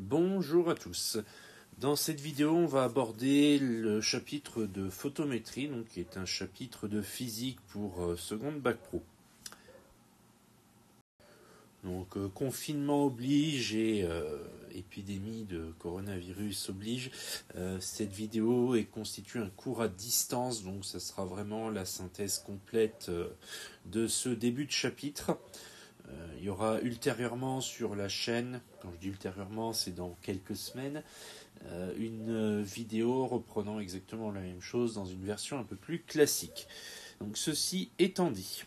Bonjour à tous. Dans cette vidéo, on va aborder le chapitre de photométrie, donc qui est un chapitre de physique pour seconde bac pro. Donc confinement oblige et épidémie de coronavirus oblige. Cette vidéo constitue un cours à distance, donc ça sera vraiment la synthèse complète de ce début de chapitre. Il y aura ultérieurement sur la chaîne, quand je dis ultérieurement, c'est dans quelques semaines, une vidéo reprenant exactement la même chose dans une version un peu plus classique. Donc ceci étant dit,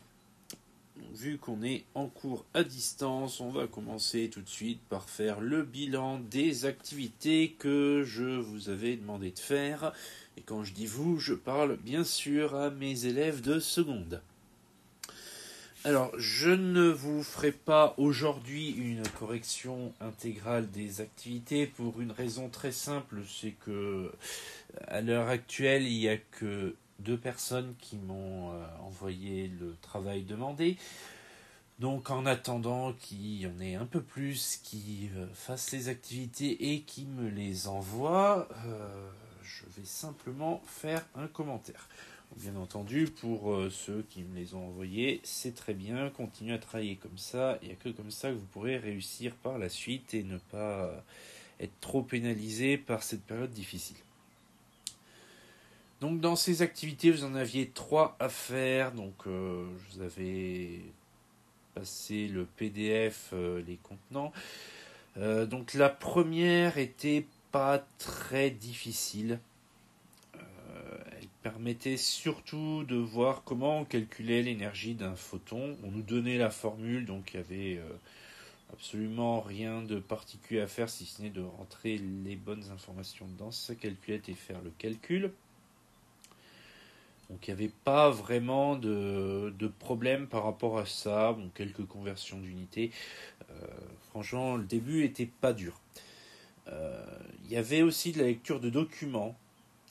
vu qu'on est en cours à distance, on va commencer tout de suite par faire le bilan des activités que je vous avais demandé de faire. Et quand je dis vous, je parle bien sûr à mes élèves de seconde. Alors, je ne vous ferai pas aujourd'hui une correction intégrale des activités pour une raison très simple, c'est que à l'heure actuelle, il n'y a que 2 personnes qui m'ont envoyé le travail demandé. Donc, en attendant qu'il y en ait un peu plus qui fassent les activités et qui me les envoient, je vais simplement faire un commentaire. Bien entendu, pour ceux qui me les ont envoyés, c'est très bien, continuez à travailler comme ça, il n'y a que comme ça que vous pourrez réussir par la suite et ne pas être trop pénalisé par cette période difficile. Donc dans ces activités, vous en aviez 3 à faire, donc je vous avais passé le PDF les contenant. Donc la première était pas très difficile. Elle permettait surtout de voir comment on calculait l'énergie d'un photon. On nous donnait la formule, donc il y avait absolument rien de particulier à faire si ce n'est de rentrer les bonnes informations dans sa calculette et faire le calcul. Donc il n'y avait pas vraiment de problème par rapport à ça. Bon, quelques conversions d'unités. Franchement, le début était pas dur. Il y avait aussi de la lecture de documents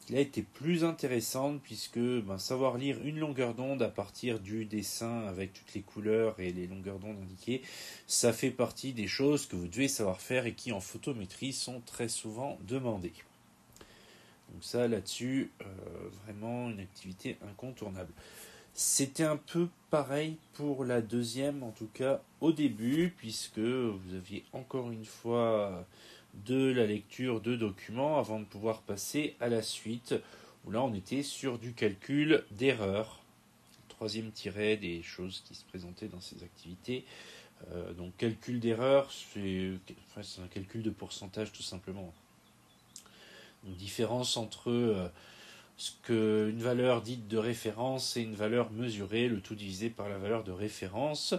qui a été plus intéressante puisque savoir lire une longueur d'onde à partir du dessin avec toutes les couleurs et les longueurs d'onde indiquées, ça fait partie des choses que vous devez savoir faire et qui en photométrie sont très souvent demandées. Donc ça là-dessus, vraiment une activité incontournable. C'était un peu pareil pour la deuxième, en tout cas au début, puisque vous aviez encore une fois de la lecture de documents avant de pouvoir passer à la suite, où là on était sur du calcul d'erreurs. Troisième tiret des choses qui se présentaient dans ces activités. Donc calcul d'erreurs, c'est un calcul de pourcentage tout simplement. Une différence entre ce qu'une valeur dite de référence et une valeur mesurée, le tout divisé par la valeur de référence.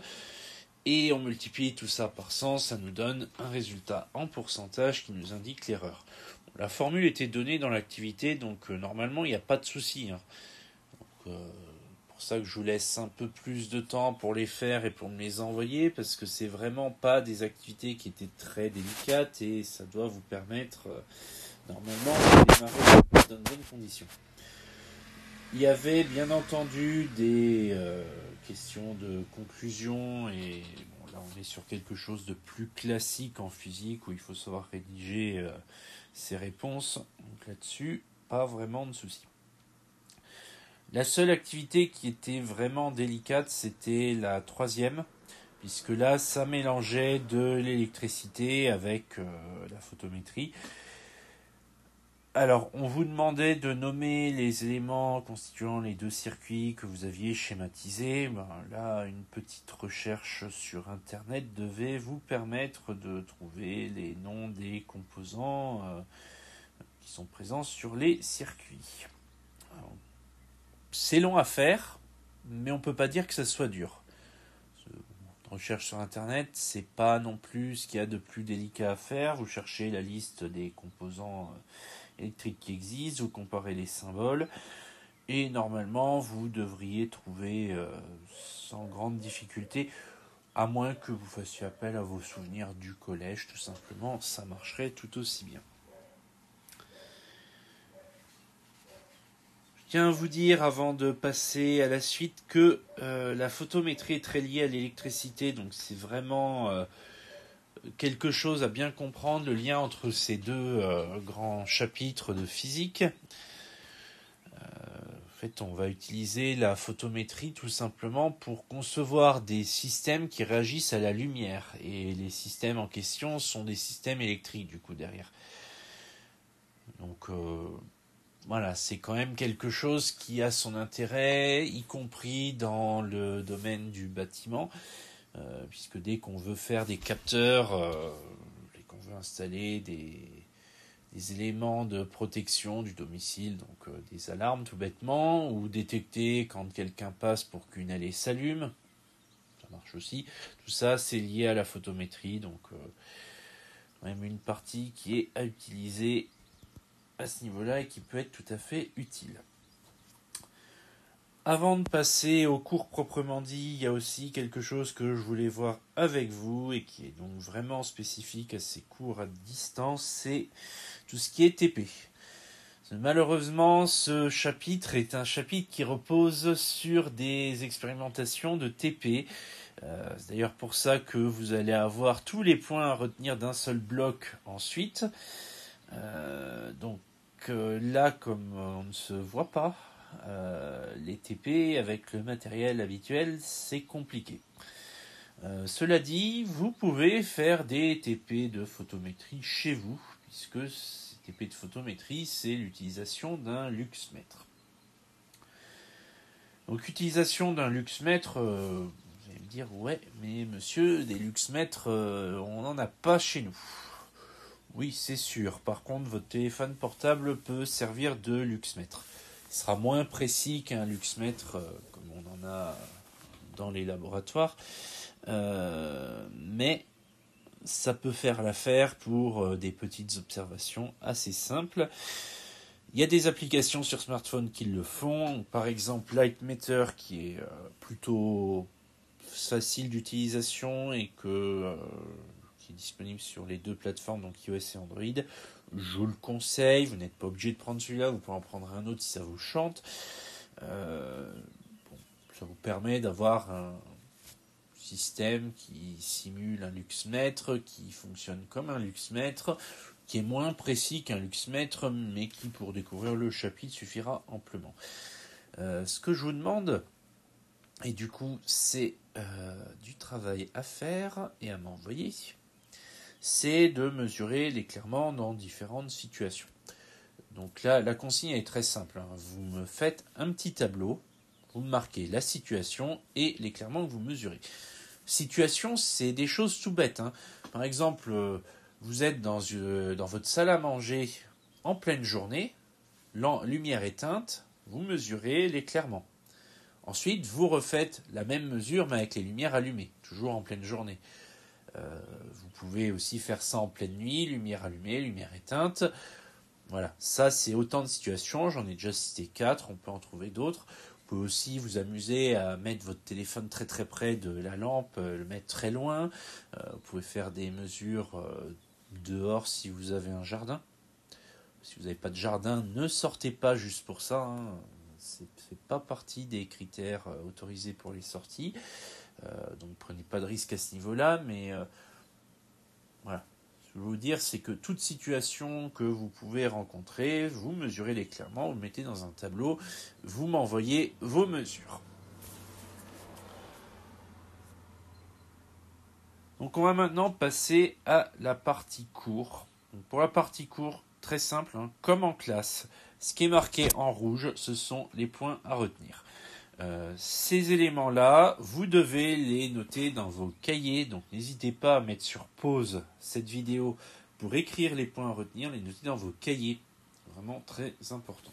Et on multiplie tout ça par 100, ça nous donne un résultat en pourcentage qui nous indique l'erreur. La formule était donnée dans l'activité, donc normalement il n'y a pas de souci. Pour ça que je vous laisse un peu plus de temps pour les faire et pour me les envoyer, parce que c'est vraiment pas des activités qui étaient très délicates et ça doit vous permettre normalement de démarrer dans de bonnes conditions. Il y avait bien entendu des questions de conclusion et bon, là on est sur quelque chose de plus classique en physique où il faut savoir rédiger ses réponses. Donc là-dessus, pas vraiment de souci. La seule activité qui était vraiment délicate, c'était la troisième, puisque là ça mélangeait de l'électricité avec la photométrie. Alors, on vous demandait de nommer les éléments constituant les 2 circuits que vous aviez schématisés. Là, une petite recherche sur Internet devait vous permettre de trouver les noms des composants qui sont présents sur les circuits. Alors, c'est long à faire, mais on ne peut pas dire que ça soit dur. Recherche sur Internet, c'est pas non plus ce qu'il y a de plus délicat à faire. Vous cherchez la liste des composants électriques qui existent, vous comparez les symboles, et normalement vous devriez trouver sans grande difficulté, à moins que vous fassiez appel à vos souvenirs du collège, tout simplement, ça marcherait tout aussi bien. Je tiens à vous dire, avant de passer à la suite, que la photométrie est très liée à l'électricité, donc c'est vraiment quelque chose à bien comprendre, le lien entre ces deux grands chapitres de physique. En fait, on va utiliser la photométrie tout simplement pour concevoir des systèmes qui réagissent à la lumière. Et les systèmes en question sont des systèmes électriques, du coup, derrière. Donc, voilà, c'est quand même quelque chose qui a son intérêt, y compris dans le domaine du bâtiment. Puisque dès qu'on veut faire des capteurs, dès qu'on veut installer des éléments de protection du domicile, donc des alarmes tout bêtement, ou détecter quand quelqu'un passe pour qu'une allée s'allume, ça marche aussi. Tout ça, c'est lié à la photométrie, donc même une partie qui est à utiliser à ce niveau-là et qui peut être tout à fait utile. Avant de passer au cours proprement dit, il y a aussi quelque chose que je voulais voir avec vous et qui est donc vraiment spécifique à ces cours à distance, c'est tout ce qui est TP. Malheureusement, ce chapitre est un chapitre qui repose sur des expérimentations de TP. C'est d'ailleurs pour ça que vous allez avoir tous les points à retenir d'un seul bloc ensuite. Donc là, comme on ne se voit pas, les TP avec le matériel habituel, c'est compliqué. Cela dit, vous pouvez faire des TP de photométrie chez vous, puisque ces TP de photométrie, c'est l'utilisation d'un luxmètre. Donc, utilisation d'un luxmètre, vous allez me dire, ouais, mais monsieur, des luxmètres, on n'en a pas chez nous. Oui, c'est sûr. Par contre, votre téléphone portable peut servir de luxmètre. Il sera moins précis qu'un luxmètre, comme on en a dans les laboratoires. Mais ça peut faire l'affaire pour des petites observations assez simples. Il y a des applications sur smartphone qui le font. Par exemple, Lightmeter qui est plutôt facile d'utilisation et qui est disponible sur les deux plateformes, donc iOS et Android. Je le conseille, vous n'êtes pas obligé de prendre celui-là, vous pouvez en prendre un autre si ça vous chante. Ça vous permet d'avoir un système qui simule un luxmètre, qui fonctionne comme un luxmètre, qui est moins précis qu'un luxmètre, mais qui, pour découvrir le chapitre, suffira amplement. Ce que je vous demande, et du coup, c'est du travail à faire et à m'envoyer, c'est de mesurer l'éclairement dans différentes situations. Donc là, la consigne est très simple. Vous me faites un petit tableau, vous me marquez la situation et l'éclairement que vous mesurez. Situation, c'est des choses tout bêtes. Par exemple, vous êtes dans votre salle à manger en pleine journée, lumière éteinte, vous mesurez l'éclairement. Ensuite, vous refaites la même mesure, mais avec les lumières allumées, toujours en pleine journée. Vous pouvez aussi faire ça en pleine nuit, lumière allumée, lumière éteinte. Voilà, ça c'est autant de situations, j'en ai déjà cité 4, on peut en trouver d'autres. Vous pouvez aussi vous amuser à mettre votre téléphone très très près de la lampe, le mettre très loin. Vous pouvez faire des mesures dehors si vous avez un jardin. Si vous n'avez pas de jardin, ne sortez pas juste pour ça. C'est pas partie des critères autorisés pour les sorties. Donc prenez pas de risque à ce niveau-là, mais voilà. Ce que je veux vous dire, c'est que toute situation que vous pouvez rencontrer, vous mesurez l'éclairement, vous le mettez dans un tableau, vous m'envoyez vos mesures. Donc on va maintenant passer à la partie cours. Donc pour la partie cours, très simple, comme en classe, ce qui est marqué en rouge, ce sont les points à retenir. Ces éléments-là, vous devez les noter dans vos cahiers, donc n'hésitez pas à mettre sur pause cette vidéo pour écrire les points à retenir, les noter dans vos cahiers, vraiment très important.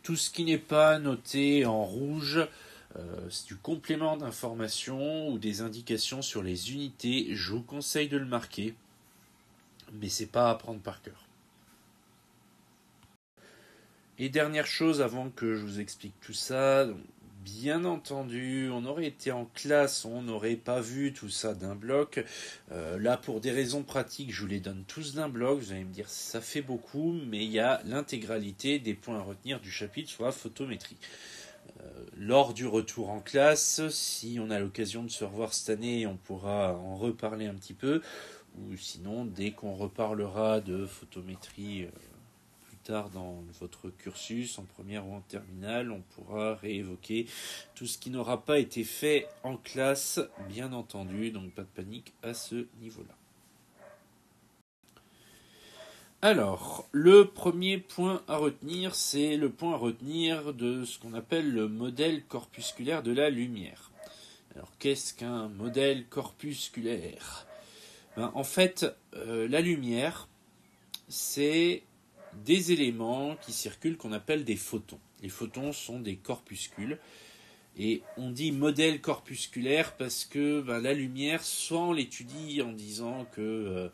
Tout ce qui n'est pas noté en rouge, c'est du complément d'information ou des indications sur les unités, je vous conseille de le marquer, mais c'est pas à apprendre par cœur. Et dernière chose avant que je vous explique tout ça, donc, bien entendu, on aurait été en classe, on n'aurait pas vu tout ça d'un bloc. Là, pour des raisons pratiques, je vous les donne tous d'un bloc. Vous allez me dire, ça fait beaucoup, mais il y a l'intégralité des points à retenir du chapitre sur la photométrie. lors du retour en classe. Si on a l'occasion de se revoir cette année, on pourra en reparler un petit peu. Ou sinon, dès qu'on reparlera de photométrie plus tard dans votre cursus, en première ou en terminale, on pourra réévoquer tout ce qui n'aura pas été fait en classe, bien entendu. Donc pas de panique à ce niveau-là. Alors, le premier point à retenir, c'est le point à retenir de ce qu'on appelle le modèle corpusculaire de la lumière. Alors, qu'est-ce qu'un modèle corpusculaire ? En fait, la lumière, c'est des éléments qui circulent qu'on appelle des photons. Les photons sont des corpuscules. Et on dit modèle corpusculaire parce que la lumière, soit on l'étudie en disant que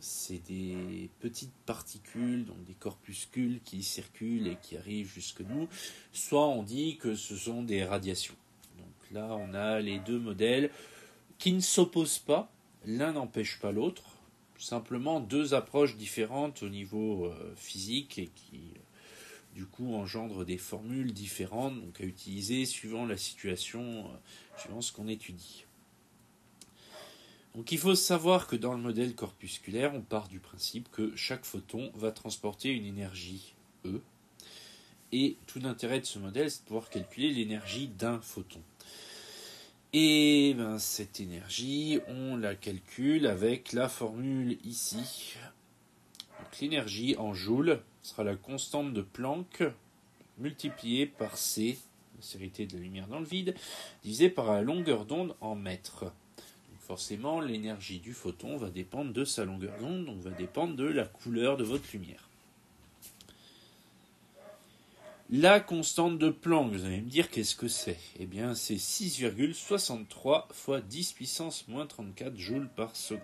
c'est des petites particules, donc des corpuscules qui circulent et qui arrivent jusque nous, soit on dit que ce sont des radiations. Donc là, on a les deux modèles qui ne s'opposent pas, l'un n'empêche pas l'autre, simplement deux approches différentes au niveau physique et qui, du coup, engendrent des formules différentes, donc à utiliser suivant la situation, suivant ce qu'on étudie. Donc il faut savoir que dans le modèle corpusculaire, on part du principe que chaque photon va transporter une énergie E. Et tout l'intérêt de ce modèle, c'est de pouvoir calculer l'énergie d'un photon. Et cette énergie, on la calcule avec la formule ici. Donc l'énergie en joules sera la constante de Planck multipliée par C, la sérité de la lumière dans le vide, divisée par la longueur d'onde en mètres. Forcément, l'énergie du photon va dépendre de sa longueur d'onde, donc va dépendre de la couleur de votre lumière. La constante de Planck, vous allez me dire qu'est-ce que c'est ? Eh bien, c'est 6,63 fois 10 puissance moins 34 joules par seconde.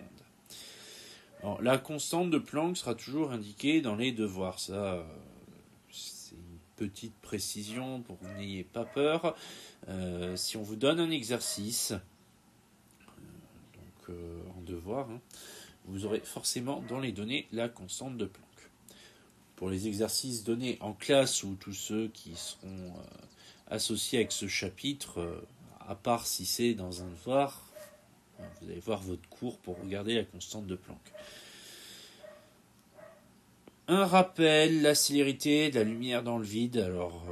Alors, la constante de Planck sera toujours indiquée dans les devoirs. Ça, c'est une petite précision pour que vous n'ayez pas peur. Si on vous donne un exercice, en devoir, vous aurez forcément dans les données la constante de Planck. Pour les exercices donnés en classe ou tous ceux qui seront associés avec ce chapitre, à part si c'est dans un devoir, vous allez voir votre cours pour regarder la constante de Planck. Un rappel, la célérité de la lumière dans le vide. Alors,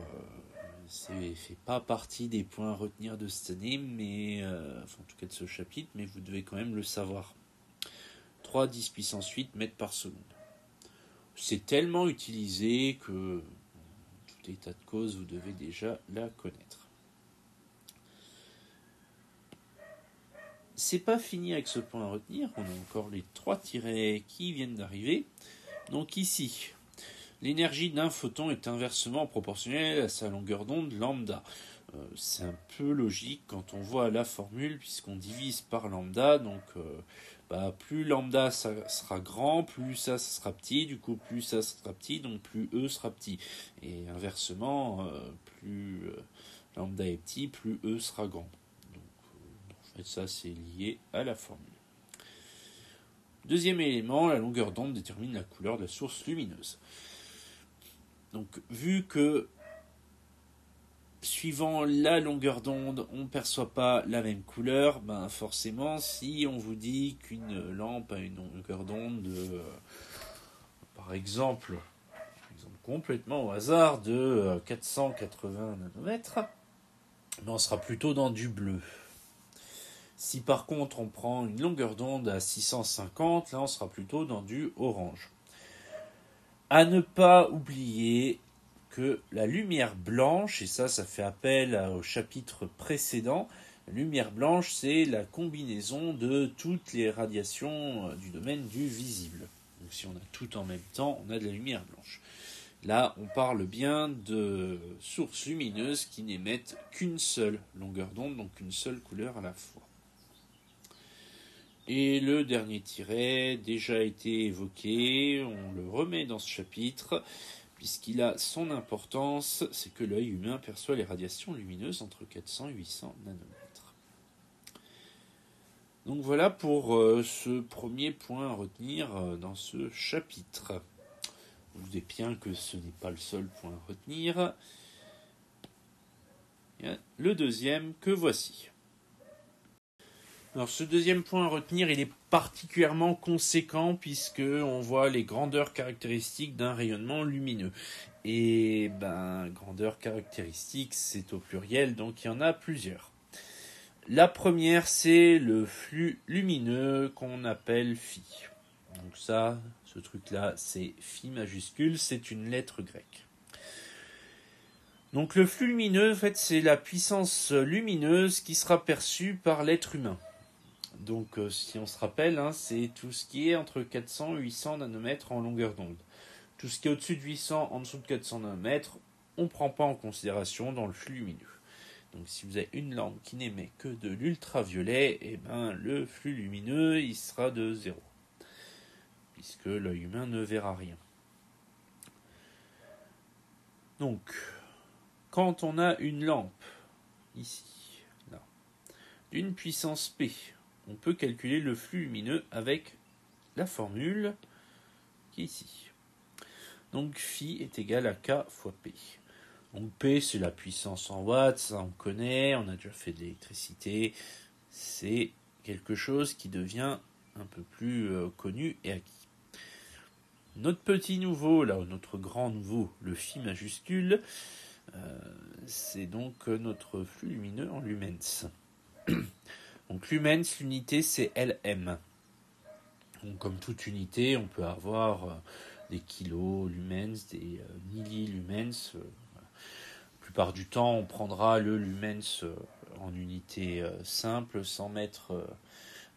ça ne fait pas partie des points à retenir de cette année, mais en tout cas de ce chapitre, mais vous devez quand même le savoir. 3 10 puissance 8 mètres par seconde. C'est tellement utilisé que, en tout état de cause, vous devez déjà la connaître. C'est pas fini avec ce point à retenir, on a encore les 3 tirets qui viennent d'arriver. Donc ici, l'énergie d'un photon est inversement proportionnelle à sa longueur d'onde lambda. C'est un peu logique quand on voit la formule, puisqu'on divise par lambda, donc plus lambda ça sera grand, plus ça sera petit, du coup plus ça sera petit, donc plus E sera petit. Et inversement, plus lambda est petit, plus E sera grand. Donc en fait ça c'est lié à la formule. Deuxième élément, la longueur d'onde détermine la couleur de la source lumineuse. Donc vu que suivant la longueur d'onde, on ne perçoit pas la même couleur, forcément, si on vous dit qu'une lampe a une longueur d'onde de, par exemple complètement au hasard, de 480 nanomètres, on sera plutôt dans du bleu. Si par contre on prend une longueur d'onde à 650, là on sera plutôt dans du orange. À ne pas oublier que la lumière blanche, et ça fait appel au chapitre précédent, la lumière blanche c'est la combinaison de toutes les radiations du domaine du visible. Donc si on a tout en même temps, on a de la lumière blanche. Là, on parle bien de sources lumineuses qui n'émettent qu'une seule longueur d'onde, donc une seule couleur à la fois. Et le dernier tiret, déjà été évoqué, on le remet dans ce chapitre, puisqu'il a son importance, c'est que l'œil humain perçoit les radiations lumineuses entre 400 et 800 nanomètres. Donc voilà pour ce premier point à retenir dans ce chapitre. Vous doutez bien que ce n'est pas le seul point à retenir. le deuxième que voici. Alors ce deuxième point à retenir, il est particulièrement conséquent puisque on voit les grandeurs caractéristiques d'un rayonnement lumineux. Et grandeur caractéristique, c'est au pluriel, donc il y en a plusieurs. La première, c'est le flux lumineux qu'on appelle phi. Donc ça, ce truc-là, c'est phi majuscule, c'est une lettre grecque. Donc le flux lumineux, en fait, c'est la puissance lumineuse qui sera perçue par l'être humain. Donc si on se rappelle, c'est tout ce qui est entre 400 et 800 nanomètres en longueur d'onde. Tout ce qui est au-dessus de 800, en dessous de 400 nanomètres, on ne prend pas en considération dans le flux lumineux. Donc si vous avez une lampe qui n'émet que de l'ultraviolet, le flux lumineux il sera de 0. Puisque l'œil humain ne verra rien. Donc, quand on a une lampe, ici, là, d'une puissance P, on peut calculer le flux lumineux avec la formule qui est ici. Donc phi est égal à K fois P. Donc P, c'est la puissance en watts, ça on connaît, on a déjà fait de l'électricité. C'est quelque chose qui devient un peu plus connu et acquis. Notre petit nouveau, là, notre grand nouveau, le phi majuscule, c'est donc notre flux lumineux en lumens. Donc lumens, l'unité, c'est Lm. Donc comme toute unité, on peut avoir des kilos lumens, des millilumens. La plupart du temps, on prendra le lumens en unité simple, sans mettre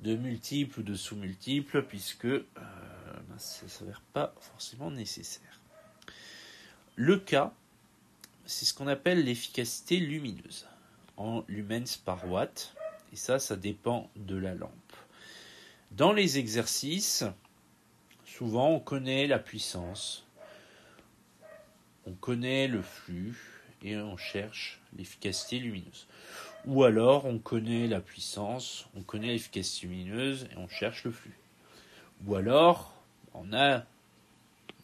de multiples ou de sous-multiples, puisque ça ne s'avère pas forcément nécessaire. Le K, c'est ce qu'on appelle l'efficacité lumineuse, en lumens par watt, et ça dépend de la lampe. Dans les exercices, souvent on connaît la puissance, on connaît le flux, et on cherche l'efficacité lumineuse. Ou alors on connaît la puissance, on connaît l'efficacité lumineuse, et on cherche le flux. Ou alors on a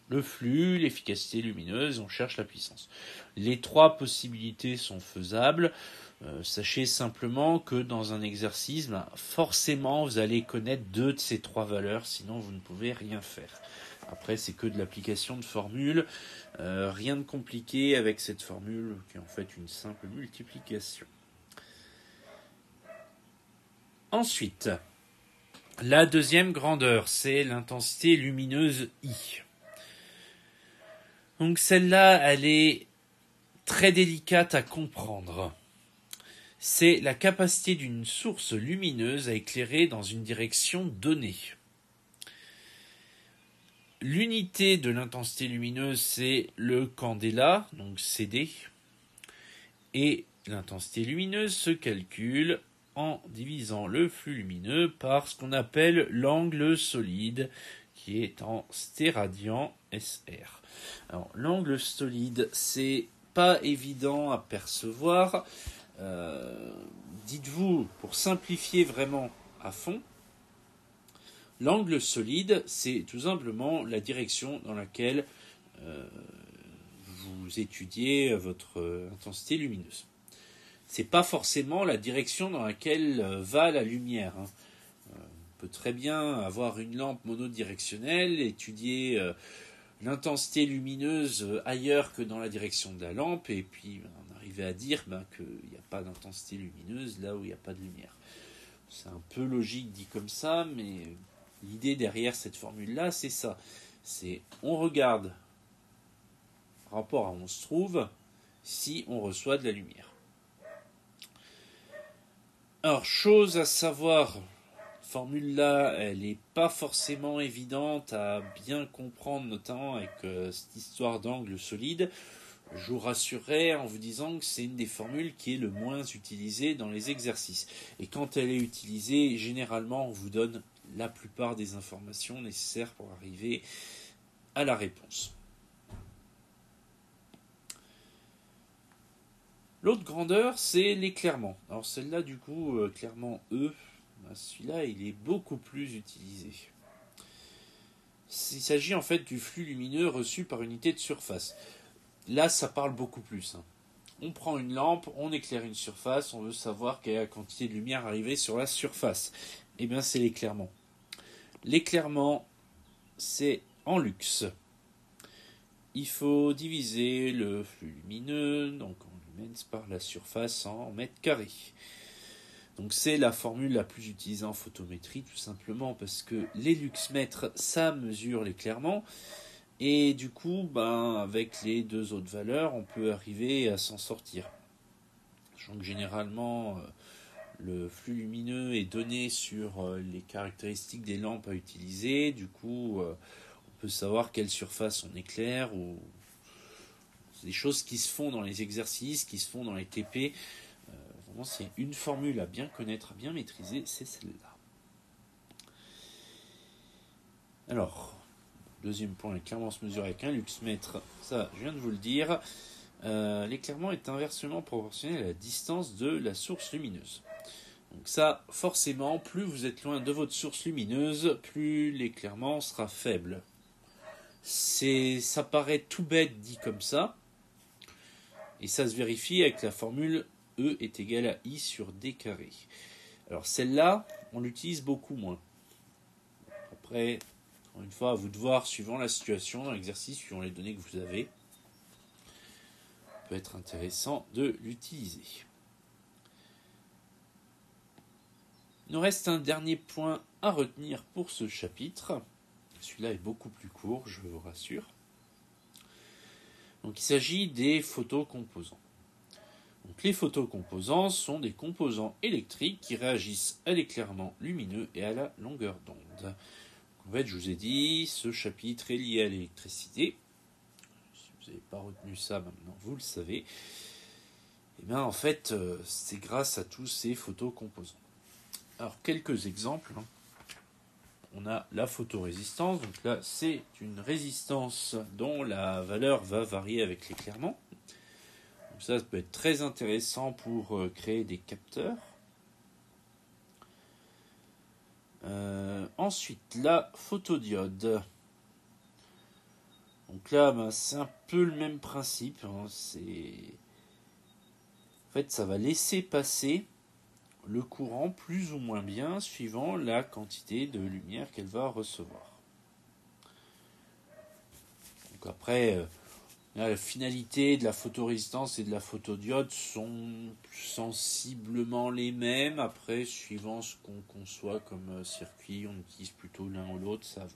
le flux, l'efficacité lumineuse, on cherche la puissance. Les trois possibilités sont faisables. Sachez simplement que dans un exercice, forcément vous allez connaître deux de ces trois valeurs, sinon vous ne pouvez rien faire. Après, c'est que de l'application de formules. Rien de compliqué avec cette formule qui est en fait une simple multiplication. Ensuite, la deuxième grandeur, c'est l'intensité lumineuse I. Donc celle-là, elle est très délicate à comprendre. C'est la capacité d'une source lumineuse à éclairer dans une direction donnée. L'unité de l'intensité lumineuse, c'est le candela, donc CD. Et l'intensité lumineuse se calcule en divisant le flux lumineux par ce qu'on appelle l'angle solide, qui est en stéradian SR. Alors, l'angle solide, c'est pas évident à percevoir. Dites-vous, pour simplifier vraiment à fond, l'angle solide, c'est tout simplement la direction dans laquelle vous étudiez votre intensité lumineuse. C'est pas forcément la direction dans laquelle va la lumière. On peut très bien avoir une lampe monodirectionnelle, étudier l'intensité lumineuse ailleurs que dans la direction de la lampe, et puis on arrivait à dire qu'il n'y a pas d'intensité lumineuse là où il n'y a pas de lumière. C'est un peu logique dit comme ça, mais l'idée derrière cette formule-là, c'est ça. C'est on regarde par rapport à où on se trouve si on reçoit de la lumière. Alors, chose à savoir, formule-là, elle n'est pas forcément évidente à bien comprendre, notamment avec cette histoire d'angle solide. Je vous rassurerai en vous disant que c'est une des formules qui est le moins utilisée dans les exercices. Et quand elle est utilisée, généralement, on vous donne la plupart des informations nécessaires pour arriver à la réponse. L'autre grandeur, c'est l'éclairement. Alors celle-là, du coup, clairement E, celui-là, il est beaucoup plus utilisé. Il s'agit en fait du flux lumineux reçu par unité de surface. Là, ça parle beaucoup plus. On prend une lampe, on éclaire une surface, on veut savoir quelle est la quantité de lumière arrivée sur la surface. Eh bien, c'est l'éclairement. L'éclairement, c'est en lux. Il faut diviser le flux lumineux, donc en lumens, par la surface en mètres carrés. Donc c'est la formule la plus utilisée en photométrie, tout simplement parce que les luxmètres, ça mesure l'éclairement. Et du coup, avec les deux autres valeurs, on peut arriver à s'en sortir. Donc généralement, le flux lumineux est donné sur les caractéristiques des lampes à utiliser. Du coup, on peut savoir quelle surface on éclaire. C'est des choses qui se font dans les exercices, qui se font dans les TP. Vraiment, c'est une formule à bien connaître, à bien maîtriser, c'est celle-là. Alors, deuxième point, l'éclairement se mesure avec un luxmètre. Ça, je viens de vous le dire. L'éclairement est inversement proportionnel à la distance de la source lumineuse. Donc ça, forcément, plus vous êtes loin de votre source lumineuse, plus l'éclairement sera faible. Ça paraît tout bête dit comme ça, et ça se vérifie avec la formule E est égal à I sur D carré. Alors celle-là, on l'utilise beaucoup moins. Après, encore une fois, à vous de voir, suivant la situation, dans l'exercice, suivant les données que vous avez, peut être intéressant de l'utiliser. Il nous reste un dernier point à retenir pour ce chapitre. Celui-là est beaucoup plus court, je vous rassure. Donc il s'agit des photocomposants. Donc les photocomposants sont des composants électriques qui réagissent à l'éclairement lumineux et à la longueur d'onde. En fait, je vous ai dit, ce chapitre est lié à l'électricité. Si vous n'avez pas retenu ça, maintenant vous le savez. Et bien en fait, c'est grâce à tous ces photocomposants. Alors quelques exemples. On a la photorésistance. Donc là, c'est une résistance dont la valeur va varier avec l'éclairement. Donc ça peut être très intéressant pour créer des capteurs. Ensuite, la photodiode. Donc là, c'est un peu le même principe. En fait, ça va laisser passer le courant plus ou moins bien suivant la quantité de lumière qu'elle va recevoir. Donc après, la finalité de la photorésistance et de la photodiode sont sensiblement les mêmes. Après, suivant ce qu'on conçoit comme circuit, on utilise plutôt l'un ou l'autre, ça va.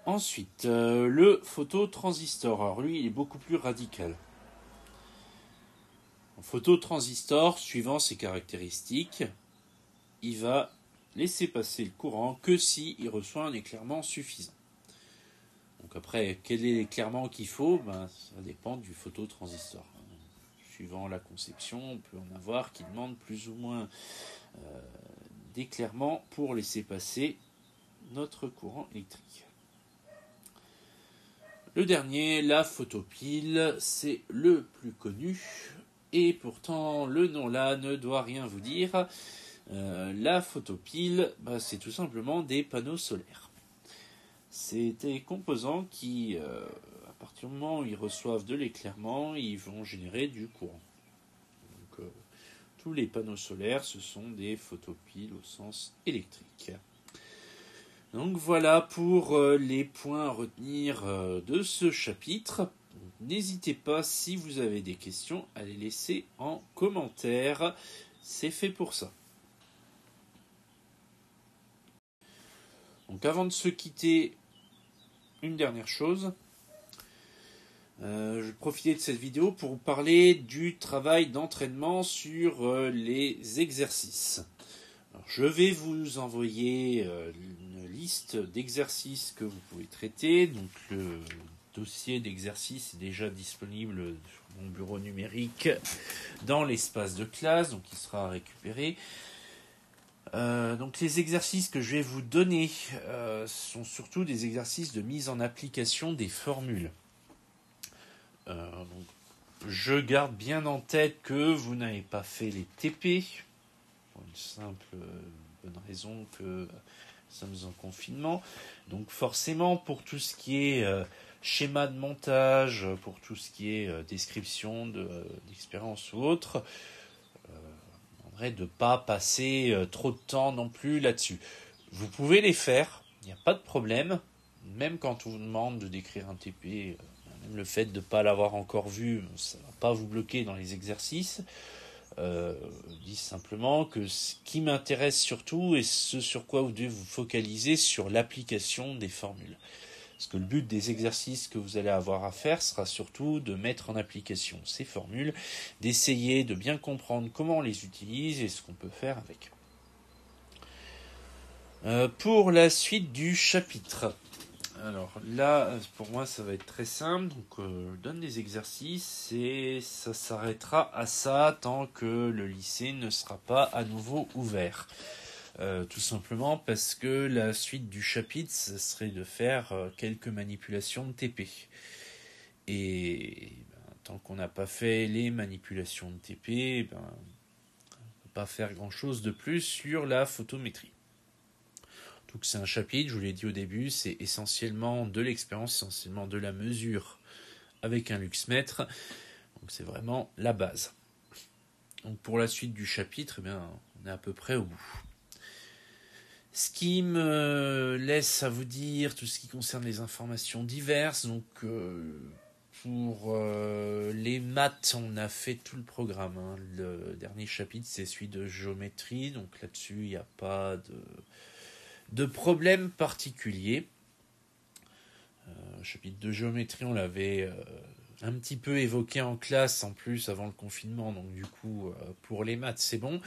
Ensuite, le phototransistor. Alors lui, il est beaucoup plus radical. Un phototransistor, suivant ses caractéristiques, il va laisser passer le courant que s'il reçoit un éclairement suffisant. Donc après, quel est l'éclairement qu'il faut ? Ça dépend du phototransistor. Suivant la conception, on peut en avoir qui demandent plus ou moins d'éclairement pour laisser passer notre courant électrique. Le dernier, la photopile, c'est le plus connu. Et pourtant, le nom là ne doit rien vous dire. La photopile, c'est tout simplement des panneaux solaires. C'est des composants qui, à partir du moment où ils reçoivent de l'éclairement, ils vont générer du courant. Donc, tous les panneaux solaires, ce sont des photopiles au sens électrique. Donc voilà pour les points à retenir de ce chapitre. N'hésitez pas, si vous avez des questions, à les laisser en commentaire. C'est fait pour ça. Donc avant de se quitter, une dernière chose. Je vais profiter de cette vidéo pour vous parler du travail d'entraînement sur les exercices. Alors, je vais vous envoyer une liste d'exercices que vous pouvez traiter. Donc le dossier d'exercice est déjà disponible sur mon bureau numérique dans l'espace de classe, donc il sera récupéré. Donc les exercices que je vais vous donner sont surtout des exercices de mise en application des formules. Donc, je garde bien en tête que vous n'avez pas fait les TP, pour une simple bonne raison que Nous sommes en confinement. Donc forcément, pour tout ce qui est schéma de montage, pour tout ce qui est description d'expérience ou autre, de ne pas passer trop de temps non plus là-dessus. Vous pouvez les faire, il n'y a pas de problème, même quand on vous demande de décrire un TP, même le fait de ne pas l'avoir encore vu, ça ne va pas vous bloquer dans les exercices. Dis simplement que ce qui m'intéresse surtout et ce sur quoi vous devez vous focaliser sur l'application des formules. Parce que le but des exercices que vous allez avoir à faire sera surtout de mettre en application ces formules, d'essayer de bien comprendre comment on les utilise et ce qu'on peut faire avec. Pour la suite du chapitre. Alors là, pour moi, ça va être très simple. Donc, je donne des exercices et ça s'arrêtera à ça tant que le lycée ne sera pas à nouveau ouvert. Tout simplement parce que la suite du chapitre, ce serait de faire quelques manipulations de TP. Et tant qu'on n'a pas fait les manipulations de TP, on ne peut pas faire grand-chose de plus sur la photométrie. Donc c'est un chapitre, je vous l'ai dit au début, c'est essentiellement de l'expérience, essentiellement de la mesure avec un luxmètre. Donc c'est vraiment la base. Donc pour la suite du chapitre, on est à peu près au bout. Ce qui me laisse à vous dire tout ce qui concerne les informations diverses. Donc pour les maths, on a fait tout le programme. Le dernier chapitre, c'est celui de géométrie. Donc là-dessus, il n'y a pas de problème particulier. Chapitre de géométrie, on l'avait un petit peu évoqué en classe en plus avant le confinement, donc du coup pour les maths c'est bon.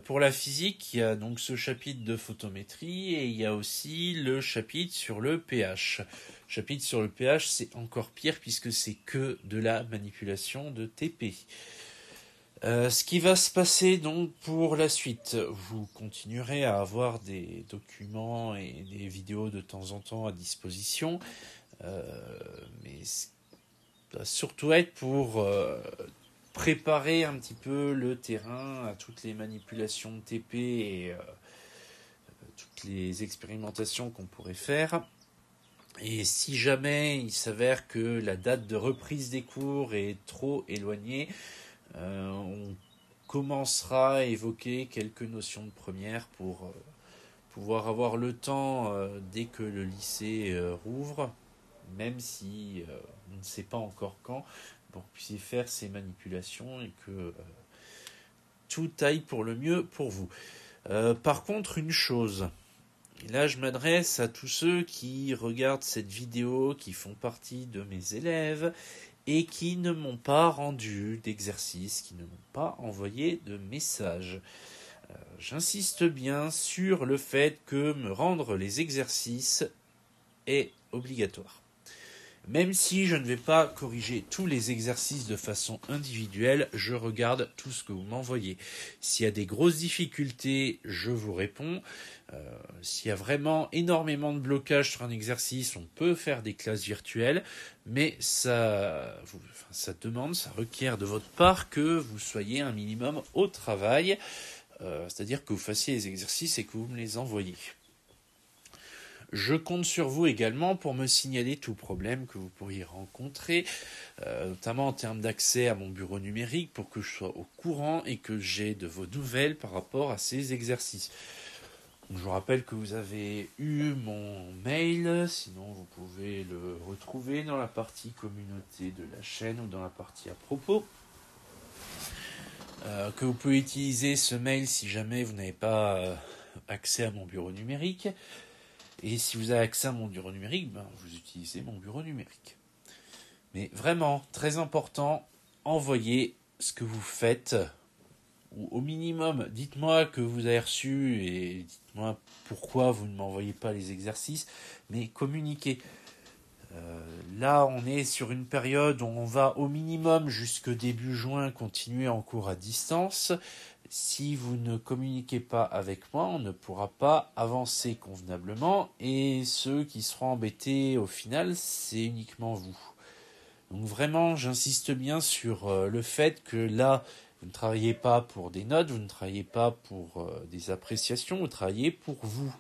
Pour la physique, il y a donc ce chapitre de photométrie et il y a aussi le chapitre sur le pH. Le chapitre sur le pH, c'est encore pire puisque c'est que de la manipulation de TP. Ce qui va se passer donc pour la suite, vous continuerez à avoir des documents et des vidéos de temps en temps à disposition, mais va surtout être pour préparer un petit peu le terrain à toutes les manipulations de TP et toutes les expérimentations qu'on pourrait faire. Et si jamais il s'avère que la date de reprise des cours est trop éloignée, on commencera à évoquer quelques notions de première pour pouvoir avoir le temps dès que le lycée rouvre, même si on ne sait pas encore quand, pour que vous puissiez faire ces manipulations et que tout aille pour le mieux pour vous. Par contre, une chose, et là je m'adresse à tous ceux qui regardent cette vidéo, qui font partie de mes élèves et qui ne m'ont pas rendu d'exercice, qui ne m'ont pas envoyé de message. J'insiste bien sur le fait que me rendre les exercices est obligatoire. Même si je ne vais pas corriger tous les exercices de façon individuelle, je regarde tout ce que vous m'envoyez. S'il y a des grosses difficultés, je vous réponds. S'il y a vraiment énormément de blocage sur un exercice, on peut faire des classes virtuelles, mais ça demande, ça requiert de votre part que vous soyez un minimum au travail, c'est-à-dire que vous fassiez les exercices et que vous me les envoyiez. Je compte sur vous également pour me signaler tout problème que vous pourriez rencontrer, notamment en termes d'accès à mon bureau numérique pour que je sois au courant et que j'ai de vos nouvelles par rapport à ces exercices. Donc, je vous rappelle que vous avez eu mon mail, sinon vous pouvez le retrouver dans la partie communauté de la chaîne ou dans la partie à propos. Que vous pouvez utiliser ce mail si jamais vous n'avez pas accès à mon bureau numérique. Et si vous avez accès à mon bureau numérique, vous utilisez mon bureau numérique. Mais vraiment, très important, envoyez ce que vous faites, ou au minimum, dites-moi que vous avez reçu et dites-moi pourquoi vous ne m'envoyez pas les exercices, mais communiquez. Là, on est sur une période où on va au minimum jusque début juin continuer en cours à distance. Si vous ne communiquez pas avec moi, on ne pourra pas avancer convenablement et ceux qui seront embêtés au final, c'est uniquement vous. Donc vraiment, j'insiste bien sur le fait que là, vous ne travaillez pas pour des notes, vous ne travaillez pas pour des appréciations, vous travaillez pour vous.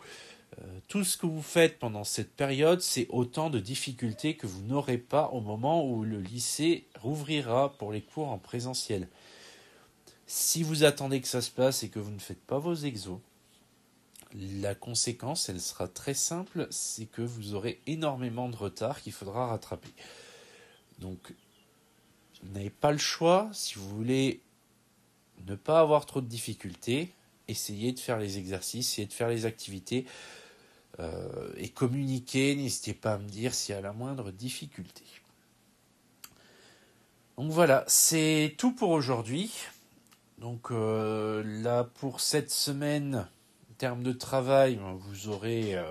Tout ce que vous faites pendant cette période, c'est autant de difficultés que vous n'aurez pas au moment où le lycée rouvrira pour les cours en présentiel. Si vous attendez que ça se passe et que vous ne faites pas vos exos, la conséquence, elle sera très simple, c'est que vous aurez énormément de retard qu'il faudra rattraper. Donc, vous n'avez pas le choix, si vous voulez ne pas avoir trop de difficultés, essayez de faire les exercices, essayez de faire les activités et communiquer. N'hésitez pas à me dire s'il y a la moindre difficulté. Donc voilà, c'est tout pour aujourd'hui. Donc là, pour cette semaine, en termes de travail, vous aurez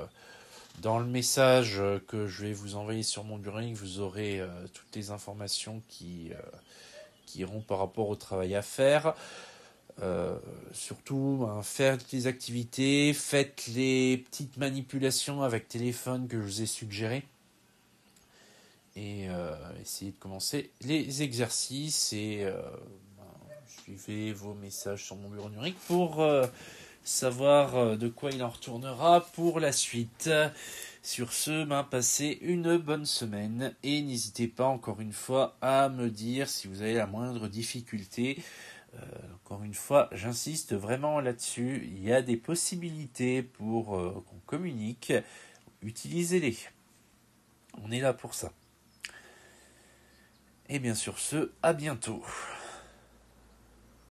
dans le message que je vais vous envoyer sur mon bureau, vous aurez toutes les informations qui iront par rapport au travail à faire. Surtout, faites les activités, faites les petites manipulations avec téléphone que je vous ai suggérées. Et essayez de commencer les exercices et suivez vos messages sur mon bureau numérique pour savoir de quoi il en retournera pour la suite. Sur ce, passez une bonne semaine et n'hésitez pas encore une fois à me dire si vous avez la moindre difficulté. Encore une fois, j'insiste vraiment là-dessus, il y a des possibilités pour qu'on communique, utilisez-les. On est là pour ça. Et bien sur ce, à bientôt.